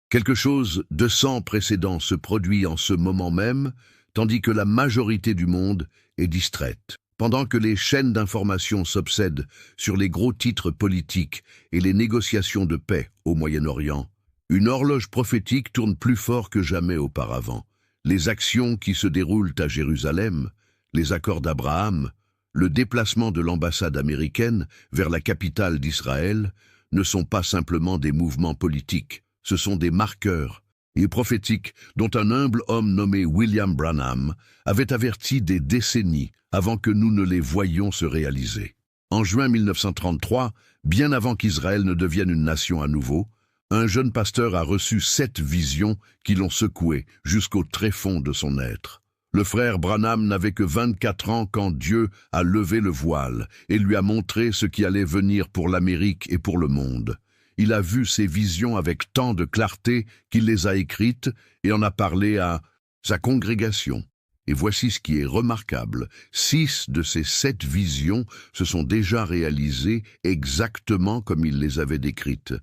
Quelque chose de sans précédent se produit en ce moment même, tandis que la majorité du monde est distraite. Pendant que les chaînes d'information s'obsèdent sur les gros titres politiques et les négociations de paix au Moyen-Orient, une horloge prophétique tourne plus fort que jamais auparavant. Les actions qui se déroulent à Jérusalem, les accords d'Abraham, le déplacement de l'ambassade américaine vers la capitale d'Israël ne sont pas simplement des mouvements politiques, ce sont des marqueurs et prophétiques dont un humble homme nommé William Branham avait averti des décennies avant que nous ne les voyions se réaliser. En juin 1933, bien avant qu'Israël ne devienne une nation à nouveau, un jeune pasteur a reçu 7 visions qui l'ont secoué jusqu'au tréfonds de son être. Le frère Branham n'avait que 24 ans quand Dieu a levé le voile et lui a montré ce qui allait venir pour l'Amérique et pour le monde. Il a vu ces visions avec tant de clarté qu'il les a écrites et en a parlé à sa congrégation. Et voici ce qui est remarquable, 6 de ces 7 visions se sont déjà réalisées exactement comme il les avait décrites.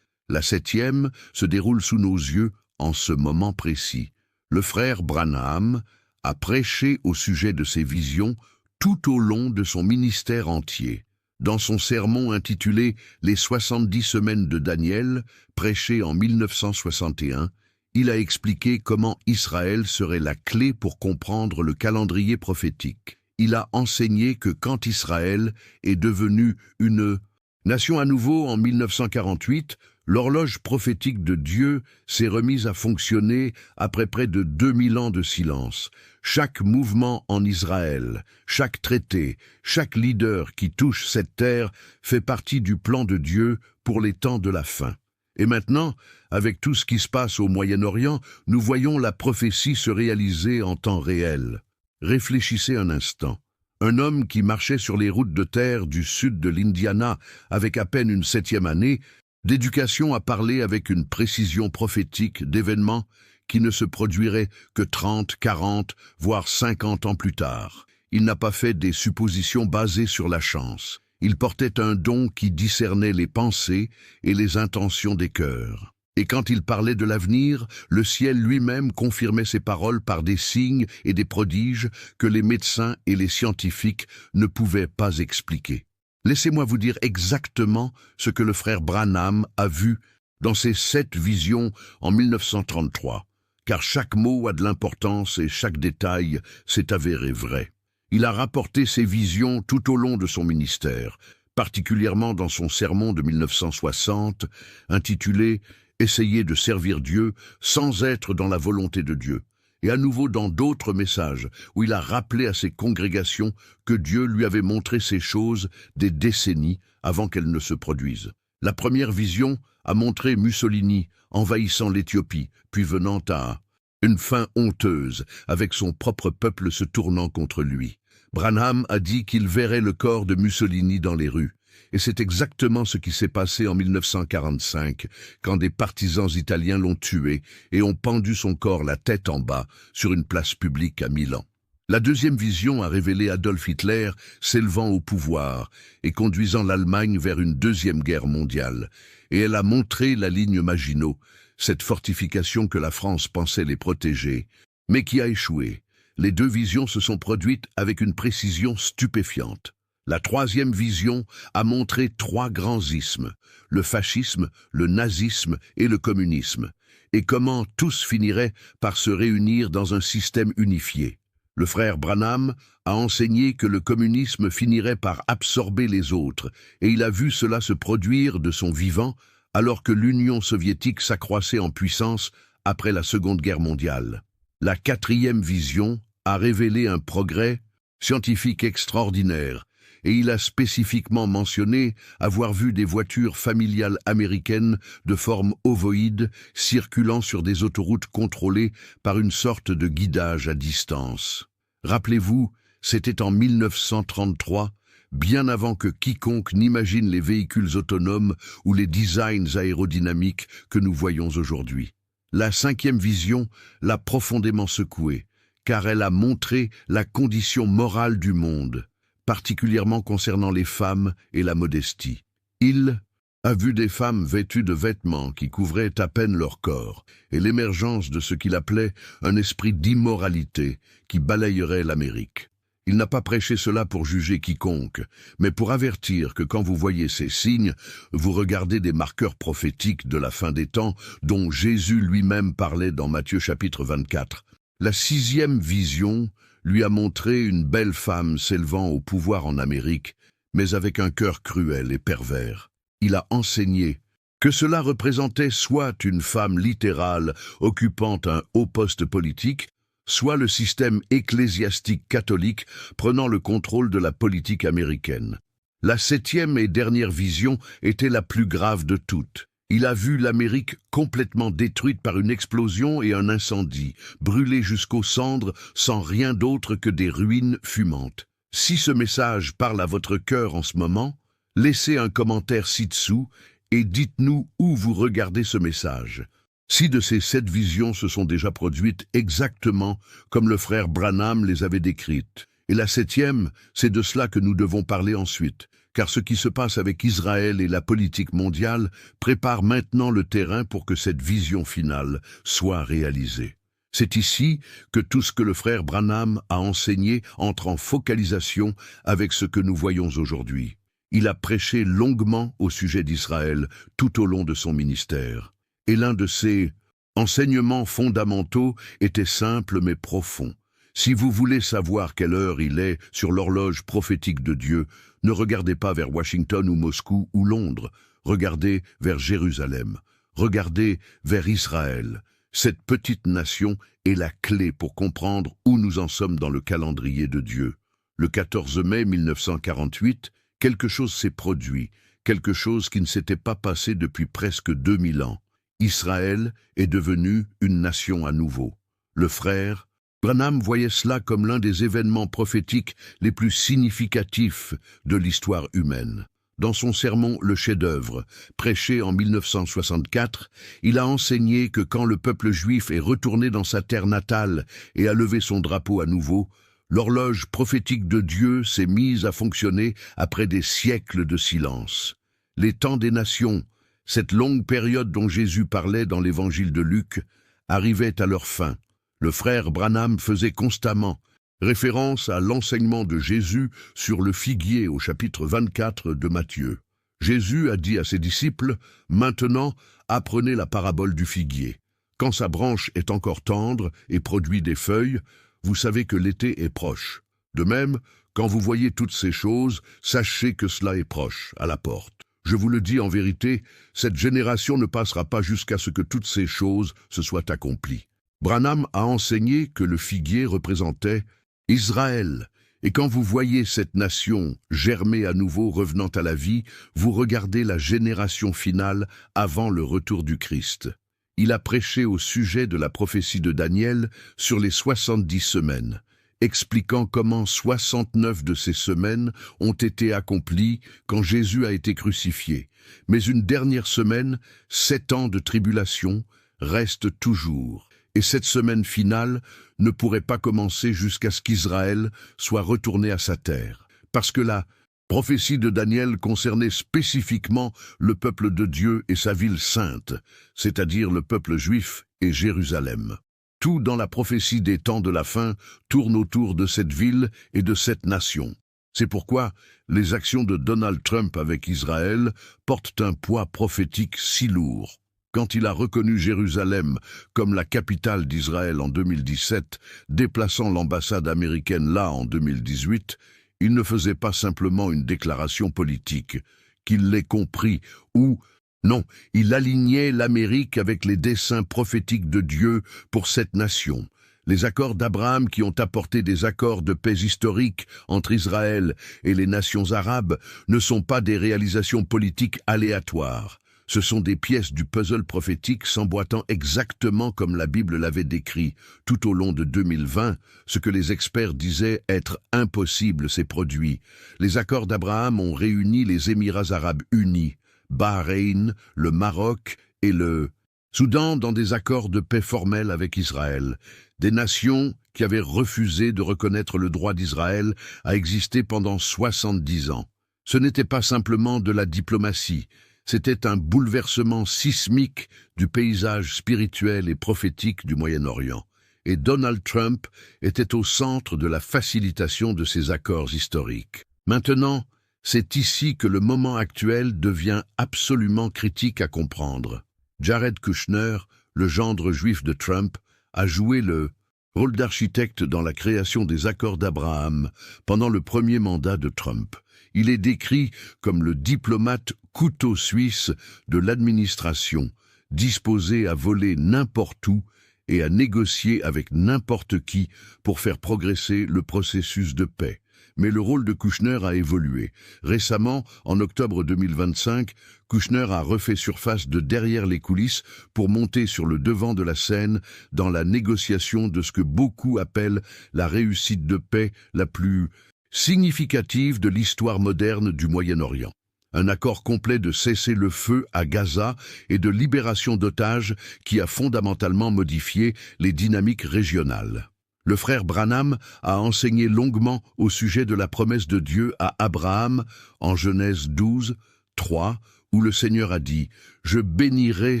La 7e se déroule sous nos yeux en ce moment précis. Le frère Branham a prêché au sujet de ces visions tout au long de son ministère entier. Dans son sermon intitulé « Les 70 semaines de Daniel », prêché en 1961, il a expliqué comment Israël serait la clé pour comprendre le calendrier prophétique. Il a enseigné que quand Israël est devenu une nation à nouveau en 1948, l'horloge prophétique de Dieu s'est remise à fonctionner après près de 2000 ans de silence. Chaque mouvement en Israël, chaque traité, chaque leader qui touche cette terre fait partie du plan de Dieu pour les temps de la fin. Et maintenant, avec tout ce qui se passe au Moyen-Orient, nous voyons la prophétie se réaliser en temps réel. Réfléchissez un instant. Un homme qui marchait sur les routes de terre du sud de l'Indiana avec à peine une 7e année d'éducation a parlé avec une précision prophétique d'événements qui ne se produiraient que 30, 40, voire 50 ans plus tard. Il n'a pas fait des suppositions basées sur la chance. Il portait un don qui discernait les pensées et les intentions des cœurs. Et quand il parlait de l'avenir, le ciel lui-même confirmait ses paroles par des signes et des prodiges que les médecins et les scientifiques ne pouvaient pas expliquer. Laissez-moi vous dire exactement ce que le frère Branham a vu dans ses 7 visions en 1933, car chaque mot a de l'importance et chaque détail s'est avéré vrai. Il a rapporté ses visions tout au long de son ministère, particulièrement dans son sermon de 1960, intitulé « Essayer de servir Dieu sans être dans la volonté de Dieu », et à nouveau dans d'autres messages où il a rappelé à ses congrégations que Dieu lui avait montré ces choses des décennies avant qu'elles ne se produisent. La première vision a montré Mussolini envahissant l'Éthiopie, puis venant à une fin honteuse, avec son propre peuple se tournant contre lui. Branham a dit qu'il verrait le corps de Mussolini dans les rues. Et c'est exactement ce qui s'est passé en 1945, quand des partisans italiens l'ont tué et ont pendu son corps la tête en bas sur une place publique à Milan. La deuxième vision a révélé Adolf Hitler s'élevant au pouvoir et conduisant l'Allemagne vers une deuxième guerre mondiale. Et elle a montré la ligne Maginot, cette fortification que la France pensait les protéger, mais qui a échoué. Les 2 visions se sont produites avec une précision stupéfiante. La 3e vision a montré 3 grands ismes, le fascisme, le nazisme et le communisme, et comment tous finiraient par se réunir dans un système unifié. Le frère Branham a enseigné que le communisme finirait par absorber les autres, et il a vu cela se produire de son vivant alors que l'Union soviétique s'accroissait en puissance après la Seconde Guerre mondiale. La 4e vision a révélé un progrès scientifique extraordinaire, et il a spécifiquement mentionné avoir vu des voitures familiales américaines de forme ovoïde circulant sur des autoroutes contrôlées par une sorte de guidage à distance. Rappelez-vous, c'était en 1933, bien avant que quiconque n'imagine les véhicules autonomes ou les designs aérodynamiques que nous voyons aujourd'hui. La 5e vision l'a profondément secoué, car elle a montré la condition morale du monde, particulièrement concernant les femmes et la modestie. Il a vu des femmes vêtues de vêtements qui couvraient à peine leur corps, et l'émergence de ce qu'il appelait un esprit d'immoralité qui balayerait l'Amérique. Il n'a pas prêché cela pour juger quiconque, mais pour avertir que quand vous voyez ces signes, vous regardez des marqueurs prophétiques de la fin des temps dont Jésus lui-même parlait dans Matthieu chapitre 24. La 6e vision lui a montré une belle femme s'élevant au pouvoir en Amérique, mais avec un cœur cruel et pervers. Il a enseigné que cela représentait soit une femme littérale occupant un haut poste politique, soit le système ecclésiastique catholique prenant le contrôle de la politique américaine. La 7e et dernière vision était la plus grave de toutes. Il a vu l'Amérique complètement détruite par une explosion et un incendie, brûlée jusqu'aux cendres sans rien d'autre que des ruines fumantes. Si ce message parle à votre cœur en ce moment, laissez un commentaire ci-dessous et dites-nous où vous regardez ce message. Si de ces 7 visions se sont déjà produites exactement comme le frère Branham les avait décrites. Et la 7e, c'est de cela que nous devons parler ensuite, car ce qui se passe avec Israël et la politique mondiale prépare maintenant le terrain pour que cette vision finale soit réalisée. C'est ici que tout ce que le frère Branham a enseigné entre en focalisation avec ce que nous voyons aujourd'hui. Il a prêché longuement au sujet d'Israël tout au long de son ministère. Et l'un de ses enseignements fondamentaux était simple mais profond. Si vous voulez savoir quelle heure il est sur l'horloge prophétique de Dieu, ne regardez pas vers Washington ou Moscou ou Londres, regardez vers Jérusalem, regardez vers Israël. Cette petite nation est la clé pour comprendre où nous en sommes dans le calendrier de Dieu. Le 14 mai 1948, quelque chose s'est produit, quelque chose qui ne s'était pas passé depuis presque 2000 ans. Israël est devenu une nation à nouveau. Le frère Branham voyait cela comme l'un des événements prophétiques les plus significatifs de l'histoire humaine. Dans son sermon « Le chef-d'œuvre », prêché en 1964, il a enseigné que quand le peuple juif est retourné dans sa terre natale et a levé son drapeau à nouveau, l'horloge prophétique de Dieu s'est mise à fonctionner après des siècles de silence. Les temps des nations, cette longue période dont Jésus parlait dans l'évangile de Luc, arrivait à leur fin. Le frère Branham faisait constamment référence à l'enseignement de Jésus sur le figuier au chapitre 24 de Matthieu. Jésus a dit à ses disciples, « Maintenant, apprenez la parabole du figuier. Quand sa branche est encore tendre et produit des feuilles, vous savez que l'été est proche. De même, quand vous voyez toutes ces choses, sachez que cela est proche, à la porte. Je vous le dis en vérité, cette génération ne passera pas jusqu'à ce que toutes ces choses se soient accomplies. » Branham a enseigné que le figuier représentait Israël, et quand vous voyez cette nation germer à nouveau revenant à la vie, vous regardez la génération finale avant le retour du Christ. Il a prêché au sujet de la prophétie de Daniel sur les 70 semaines, expliquant comment 69 de ces semaines ont été accomplies quand Jésus a été crucifié. Mais une dernière semaine, 7 ans de tribulation, reste toujours. Et cette semaine finale ne pourrait pas commencer jusqu'à ce qu'Israël soit retourné à sa terre. Parce que la prophétie de Daniel concernait spécifiquement le peuple de Dieu et sa ville sainte, c'est-à-dire le peuple juif et Jérusalem. Tout dans la prophétie des temps de la fin tourne autour de cette ville et de cette nation. C'est pourquoi les actions de Donald Trump avec Israël portent un poids prophétique si lourd. Quand il a reconnu Jérusalem comme la capitale d'Israël en 2017, déplaçant l'ambassade américaine là en 2018, il ne faisait pas simplement une déclaration politique, qu'il l'ait compris, ou non, il alignait l'Amérique avec les desseins prophétiques de Dieu pour cette nation. Les accords d'Abraham qui ont apporté des accords de paix historiques entre Israël et les nations arabes ne sont pas des réalisations politiques aléatoires. Ce sont des pièces du puzzle prophétique s'emboîtant exactement comme la Bible l'avait décrit. Tout au long de 2020, ce que les experts disaient être impossible s'est produit. Les accords d'Abraham ont réuni les Émirats arabes unis, Bahreïn, le Maroc et le Soudan dans des accords de paix formels avec Israël. Des nations qui avaient refusé de reconnaître le droit d'Israël à exister pendant 70 ans. Ce n'était pas simplement de la diplomatie. C'était un bouleversement sismique du paysage spirituel et prophétique du Moyen-Orient. Et Donald Trump était au centre de la facilitation de ces accords historiques. Maintenant, c'est ici que le moment actuel devient absolument critique à comprendre. Jared Kushner, le gendre juif de Trump, a joué le rôle d'architecte dans la création des accords d'Abraham pendant le premier mandat de Trump. Il est décrit comme le diplomate couteau suisse de l'administration, disposé à voler n'importe où et à négocier avec n'importe qui pour faire progresser le processus de paix. Mais le rôle de Kushner a évolué. Récemment, en octobre 2025, Kushner a refait surface de derrière les coulisses pour monter sur le devant de la scène dans la négociation de ce que beaucoup appellent la réussite de paix la plus significative de l'histoire moderne du Moyen-Orient. Un accord complet de cessez-le-feu à Gaza et de libération d'otages qui a fondamentalement modifié les dynamiques régionales. Le frère Branham a enseigné longuement au sujet de la promesse de Dieu à Abraham en Genèse 12, 3, où le Seigneur a dit « Je bénirai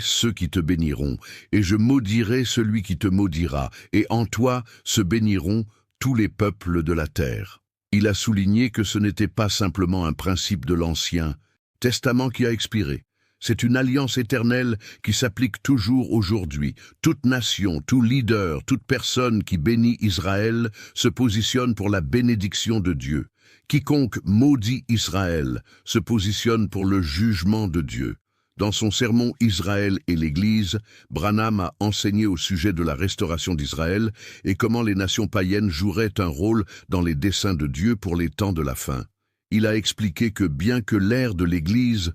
ceux qui te béniront, et je maudirai celui qui te maudira, et en toi se béniront tous les peuples de la terre. » Il a souligné que ce n'était pas simplement un principe de l'Ancien Testament qui a expiré. C'est une alliance éternelle qui s'applique toujours aujourd'hui. Toute nation, tout leader, toute personne qui bénit Israël se positionne pour la bénédiction de Dieu. Quiconque maudit Israël se positionne pour le jugement de Dieu. Dans son sermon Israël et l'Église, Branham a enseigné au sujet de la restauration d'Israël et comment les nations païennes joueraient un rôle dans les desseins de Dieu pour les temps de la fin. Il a expliqué que bien que l'ère de l'Église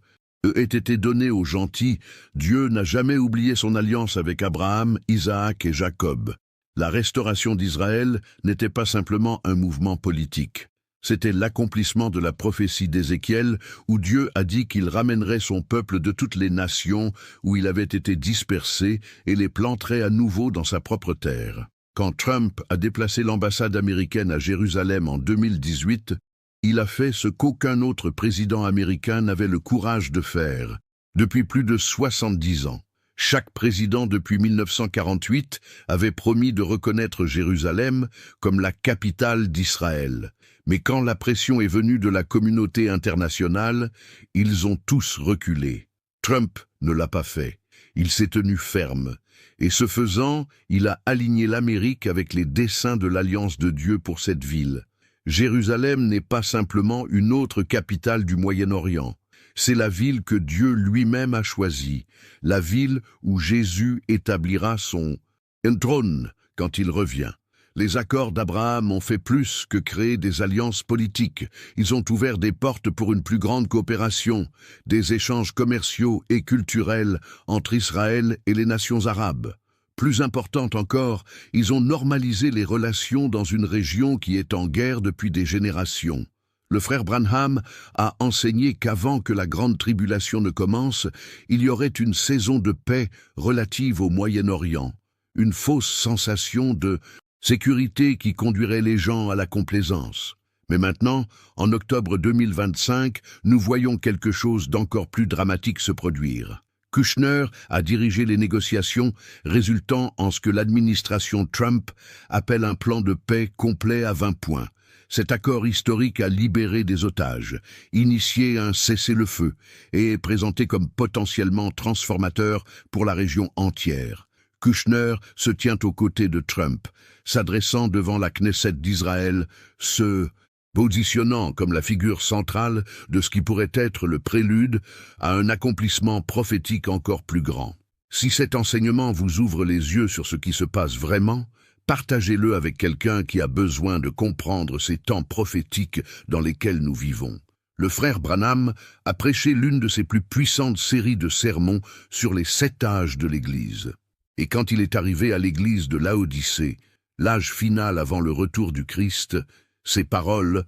ait été donnée aux gentils, Dieu n'a jamais oublié son alliance avec Abraham, Isaac et Jacob. La restauration d'Israël n'était pas simplement un mouvement politique. C'était l'accomplissement de la prophétie d'Ézéchiel où Dieu a dit qu'il ramènerait son peuple de toutes les nations où il avait été dispersé et les planterait à nouveau dans sa propre terre. Quand Trump a déplacé l'ambassade américaine à Jérusalem en 2018, il a fait ce qu'aucun autre président américain n'avait le courage de faire depuis plus de 70 ans. Chaque président depuis 1948 avait promis de reconnaître Jérusalem comme la capitale d'Israël. Mais quand la pression est venue de la communauté internationale, ils ont tous reculé. Trump ne l'a pas fait. Il s'est tenu ferme. Et ce faisant, il a aligné l'Amérique avec les desseins de l'Alliance de Dieu pour cette ville. Jérusalem n'est pas simplement une autre capitale du Moyen-Orient. C'est la ville que Dieu lui-même a choisie, la ville où Jésus établira son trône quand il revient. Les accords d'Abraham ont fait plus que créer des alliances politiques. Ils ont ouvert des portes pour une plus grande coopération, des échanges commerciaux et culturels entre Israël et les nations arabes. Plus important encore, ils ont normalisé les relations dans une région qui est en guerre depuis des générations. Le frère Branham a enseigné qu'avant que la grande tribulation ne commence, il y aurait une saison de paix relative au Moyen-Orient, une fausse sensation de sécurité qui conduirait les gens à la complaisance. Mais maintenant, en octobre 2025, nous voyons quelque chose d'encore plus dramatique se produire. Kushner a dirigé les négociations résultant en ce que l'administration Trump appelle un plan de paix complet à 20 points. Cet accord historique a libéré des otages, initié un cessez-le-feu et est présenté comme potentiellement transformateur pour la région entière. Kushner se tient aux côtés de Trump, s'adressant devant la Knesset d'Israël, se positionnant comme la figure centrale de ce qui pourrait être le prélude à un accomplissement prophétique encore plus grand. Si cet enseignement vous ouvre les yeux sur ce qui se passe vraiment, partagez-le avec quelqu'un qui a besoin de comprendre ces temps prophétiques dans lesquels nous vivons. Le frère Branham a prêché l'une de ses plus puissantes séries de sermons sur les 7 âges de l'Église. Et quand il est arrivé à l'église de Laodicée, l'âge final avant le retour du Christ, ses paroles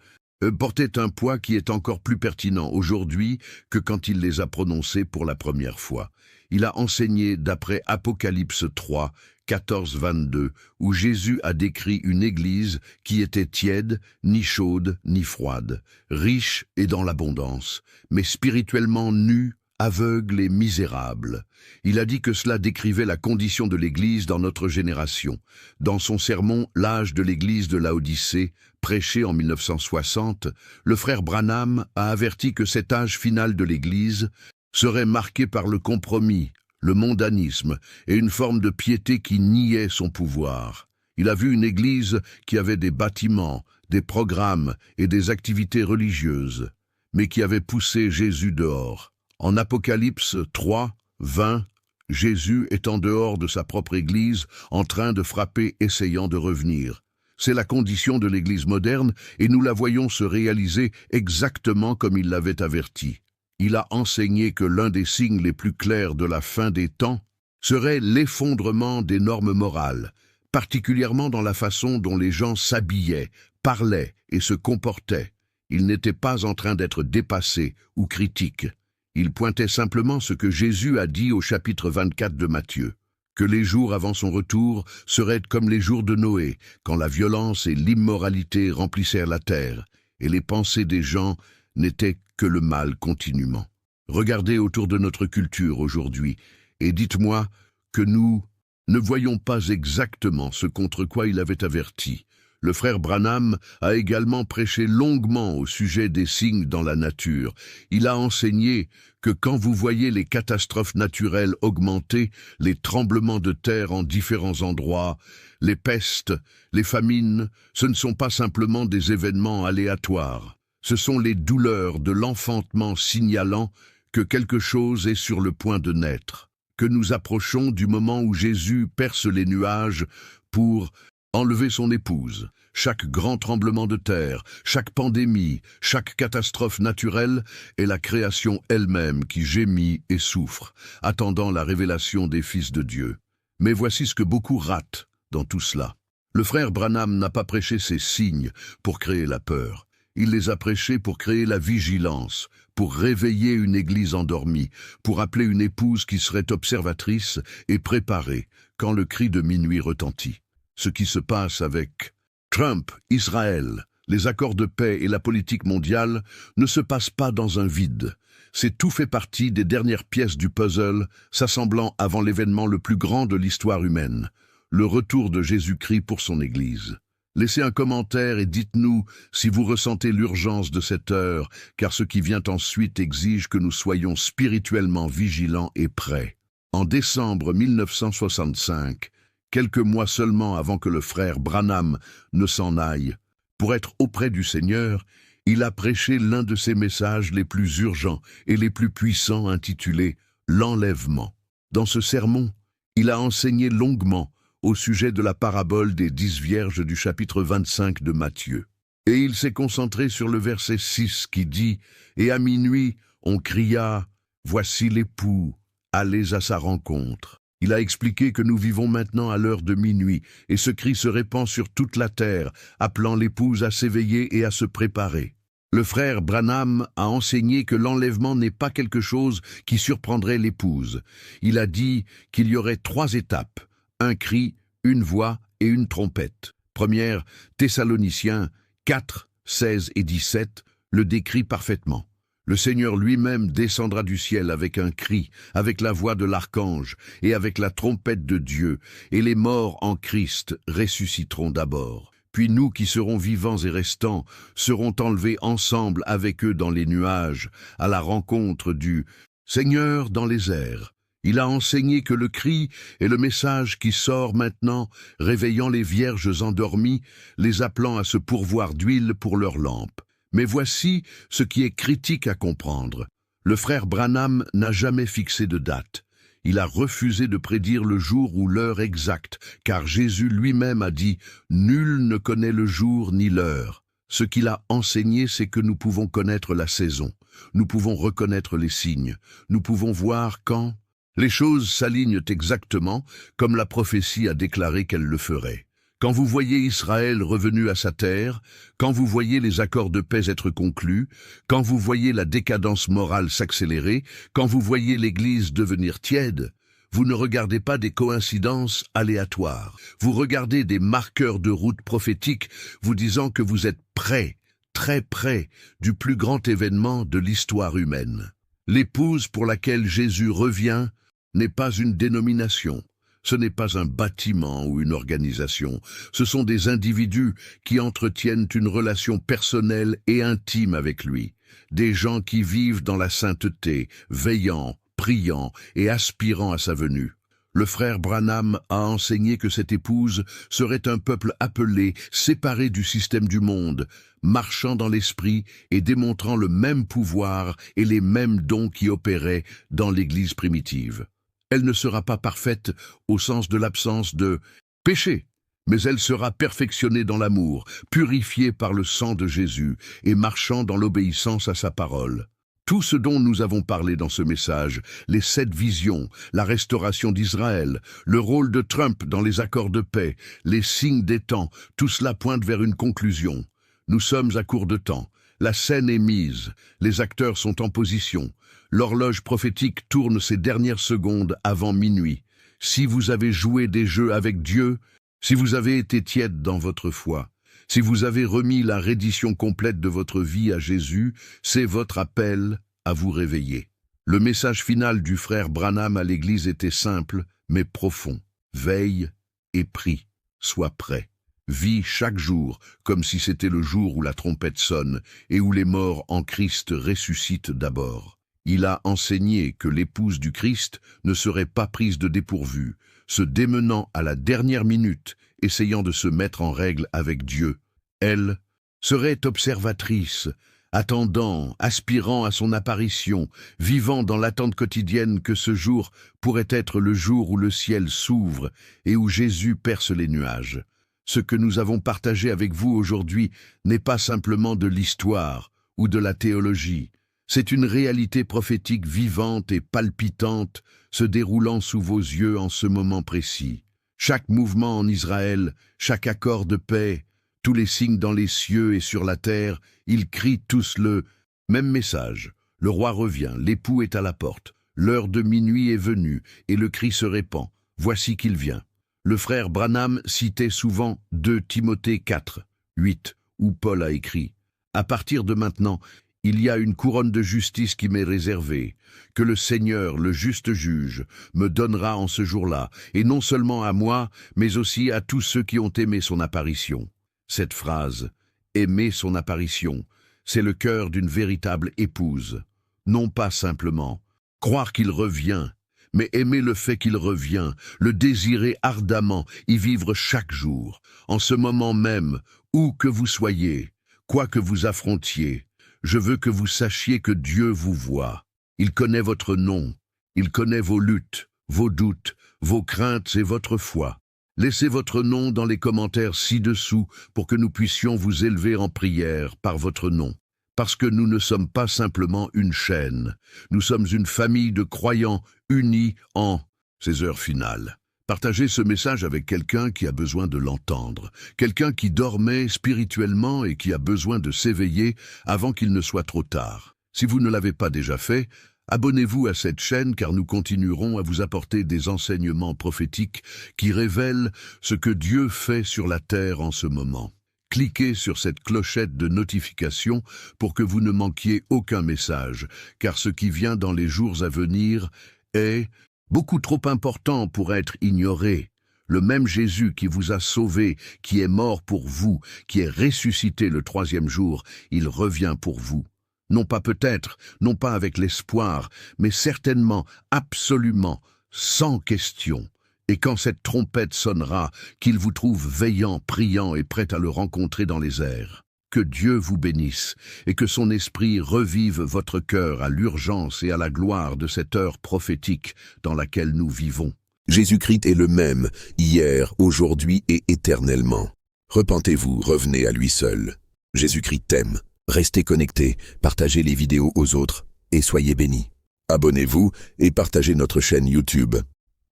portaient un poids qui est encore plus pertinent aujourd'hui que quand il les a prononcées pour la première fois. Il a enseigné d'après Apocalypse 3, 14-22, où Jésus a décrit une église qui était tiède, ni chaude, ni froide, riche et dans l'abondance, mais spirituellement nue, aveugle et misérable. Il a dit que cela décrivait la condition de l'Église dans notre génération. Dans son sermon « L'âge de l'Église de Laodicée », prêché en 1960, le frère Branham a averti que cet âge final de l'Église serait marqué par le compromis, le mondanisme et une forme de piété qui niait son pouvoir. Il a vu une Église qui avait des bâtiments, des programmes et des activités religieuses, mais qui avait poussé Jésus dehors. En Apocalypse 3, 20, Jésus est en dehors de sa propre Église, en train de frapper, essayant de revenir. C'est la condition de l'Église moderne et nous la voyons se réaliser exactement comme il l'avait averti. Il a enseigné que l'un des signes les plus clairs de la fin des temps serait l'effondrement des normes morales, particulièrement dans la façon dont les gens s'habillaient, parlaient et se comportaient. Ils n'étaient pas en train d'être dépassés ou critiques. Il pointait simplement ce que Jésus a dit au chapitre 24 de Matthieu, que les jours avant son retour seraient comme les jours de Noé, quand la violence et l'immoralité remplissèrent la terre, et les pensées des gens n'étaient que le mal continuellement. Regardez autour de notre culture aujourd'hui, et dites-moi que nous ne voyons pas exactement ce contre quoi il avait averti. Le frère Branham a également prêché longuement au sujet des signes dans la nature. Il a enseigné que quand vous voyez les catastrophes naturelles augmenter, les tremblements de terre en différents endroits, les pestes, les famines, ce ne sont pas simplement des événements aléatoires. Ce sont les douleurs de l'enfantement signalant que quelque chose est sur le point de naître, que nous approchons du moment où Jésus perce les nuages pour enlever son épouse. Chaque grand tremblement de terre, chaque pandémie, chaque catastrophe naturelle est la création elle-même qui gémit et souffre, attendant la révélation des fils de Dieu. Mais voici ce que beaucoup ratent dans tout cela. Le frère Branham n'a pas prêché ces signes pour créer la peur. Il les a prêchés pour créer la vigilance, pour réveiller une église endormie, pour appeler une épouse qui serait observatrice et préparée quand le cri de minuit retentit. Ce qui se passe avec Trump, Israël, les accords de paix et la politique mondiale ne se passe pas dans un vide. C'est tout fait partie des dernières pièces du puzzle s'assemblant avant l'événement le plus grand de l'histoire humaine, le retour de Jésus-Christ pour son Église. Laissez un commentaire et dites-nous si vous ressentez l'urgence de cette heure, car ce qui vient ensuite exige que nous soyons spirituellement vigilants et prêts. En décembre 1965, quelques mois seulement avant que le frère Branham ne s'en aille, pour être auprès du Seigneur, il a prêché l'un de ses messages les plus urgents et les plus puissants intitulé « L'enlèvement ». Dans ce sermon, il a enseigné longuement au sujet de la parabole des 10 vierges du chapitre 25 de Matthieu. Et il s'est concentré sur le verset 6 qui dit « Et à minuit, on cria « Voici l'époux, allez à sa rencontre ». Il a expliqué que nous vivons maintenant à l'heure de minuit, et ce cri se répand sur toute la terre, appelant l'épouse à s'éveiller et à se préparer. Le frère Branham a enseigné que l'enlèvement n'est pas quelque chose qui surprendrait l'épouse. Il a dit qu'il y aurait 3 étapes, un cri, une voix et une trompette. Première, Thessaloniciens 4, 16 et 17 le décrit parfaitement. Le Seigneur lui-même descendra du ciel avec un cri, avec la voix de l'archange et avec la trompette de Dieu, et les morts en Christ ressusciteront d'abord. Puis nous qui serons vivants et restants serons enlevés ensemble avec eux dans les nuages, à la rencontre du Seigneur dans les airs. Il a enseigné que le cri est le message qui sort maintenant, réveillant les vierges endormies, les appelant à se pourvoir d'huile pour leurs lampes. Mais voici ce qui est critique à comprendre. Le frère Branham n'a jamais fixé de date. Il a refusé de prédire le jour ou l'heure exacte, car Jésus lui-même a dit « Nul ne connaît le jour ni l'heure ». Ce qu'il a enseigné, c'est que nous pouvons connaître la saison, nous pouvons reconnaître les signes, nous pouvons voir quand les choses s'alignent exactement comme la prophétie a déclaré qu'elle le ferait. Quand vous voyez Israël revenu à sa terre, quand vous voyez les accords de paix être conclus, quand vous voyez la décadence morale s'accélérer, quand vous voyez l'Église devenir tiède, vous ne regardez pas des coïncidences aléatoires. Vous regardez des marqueurs de route prophétiques vous disant que vous êtes près, très près, du plus grand événement de l'histoire humaine. L'épouse pour laquelle Jésus revient n'est pas une dénomination. Ce n'est pas un bâtiment ou une organisation. Ce sont des individus qui entretiennent une relation personnelle et intime avec lui. Des gens qui vivent dans la sainteté, veillant, priant et aspirant à sa venue. Le frère Branham a enseigné que cette épouse serait un peuple appelé, séparé du système du monde, marchant dans l'esprit et démontrant le même pouvoir et les mêmes dons qui opéraient dans l'Église primitive. Elle ne sera pas parfaite au sens de l'absence de péché, mais elle sera perfectionnée dans l'amour, purifiée par le sang de Jésus et marchant dans l'obéissance à sa parole. Tout ce dont nous avons parlé dans ce message, les 7 visions, la restauration d'Israël, le rôle de Trump dans les accords de paix, les signes des temps, tout cela pointe vers une conclusion. Nous sommes à court de temps. La scène est mise, les acteurs sont en position. L'horloge prophétique tourne ses dernières secondes avant minuit. Si vous avez joué des jeux avec Dieu, si vous avez été tiède dans votre foi, si vous avez remis la reddition complète de votre vie à Jésus, c'est votre appel à vous réveiller. Le message final du frère Branham à l'Église était simple, mais profond. Veille et prie, sois prêt. Vis chaque jour comme si c'était le jour où la trompette sonne et où les morts en Christ ressuscitent d'abord. Il a enseigné que l'épouse du Christ ne serait pas prise de dépourvu, se démenant à la dernière minute, essayant de se mettre en règle avec Dieu. Elle serait observatrice, attendant, aspirant à son apparition, vivant dans l'attente quotidienne que ce jour pourrait être le jour où le ciel s'ouvre et où Jésus perce les nuages. Ce que nous avons partagé avec vous aujourd'hui n'est pas simplement de l'histoire ou de la théologie. C'est une réalité prophétique vivante et palpitante se déroulant sous vos yeux en ce moment précis. Chaque mouvement en Israël, chaque accord de paix, tous les signes dans les cieux et sur la terre, ils crient tous le même message. Le roi revient, l'époux est à la porte, l'heure de minuit est venue et le cri se répand. Voici qu'il vient. Le frère Branham citait souvent 2 Timothée 4, 8, où Paul a écrit « À partir de maintenant, il y a une couronne de justice qui m'est réservée, que le Seigneur, le juste juge, me donnera en ce jour-là, et non seulement à moi, mais aussi à tous ceux qui ont aimé son apparition. » Cette phrase, « aimer son apparition », c'est le cœur d'une véritable épouse. Non pas simplement croire qu'il revient, mais aimer le fait qu'il revient, le désirer ardemment, y vivre chaque jour, en ce moment même, où que vous soyez, quoi que vous affrontiez. Je veux que vous sachiez que Dieu vous voit. Il connaît votre nom, il connaît vos luttes, vos doutes, vos craintes et votre foi. Laissez votre nom dans les commentaires ci-dessous pour que nous puissions vous élever en prière par votre nom. Parce que nous ne sommes pas simplement une chaîne, nous sommes une famille de croyants unis en ces heures finales. Partagez ce message avec quelqu'un qui a besoin de l'entendre, quelqu'un qui dormait spirituellement et qui a besoin de s'éveiller avant qu'il ne soit trop tard. Si vous ne l'avez pas déjà fait, abonnez-vous à cette chaîne car nous continuerons à vous apporter des enseignements prophétiques qui révèlent ce que Dieu fait sur la terre en ce moment. Cliquez sur cette clochette de notification pour que vous ne manquiez aucun message, car ce qui vient dans les jours à venir est beaucoup trop important pour être ignoré. Le même Jésus qui vous a sauvé, qui est mort pour vous, qui est ressuscité le 3e jour, il revient pour vous. Non pas peut-être, non pas avec l'espoir, mais certainement, absolument, sans question. Et quand cette trompette sonnera, qu'il vous trouve veillant, priant et prêt à le rencontrer dans les airs. Que Dieu vous bénisse et que son esprit revive votre cœur à l'urgence et à la gloire de cette heure prophétique dans laquelle nous vivons. Jésus-Christ est le même, hier, aujourd'hui et éternellement. Repentez-vous, revenez à lui seul. Jésus-Christ t'aime. Restez connectés, partagez les vidéos aux autres et soyez bénis. Abonnez-vous et partagez notre chaîne YouTube.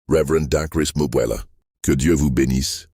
Reverend Dacris Mubwela. Que Dieu vous bénisse.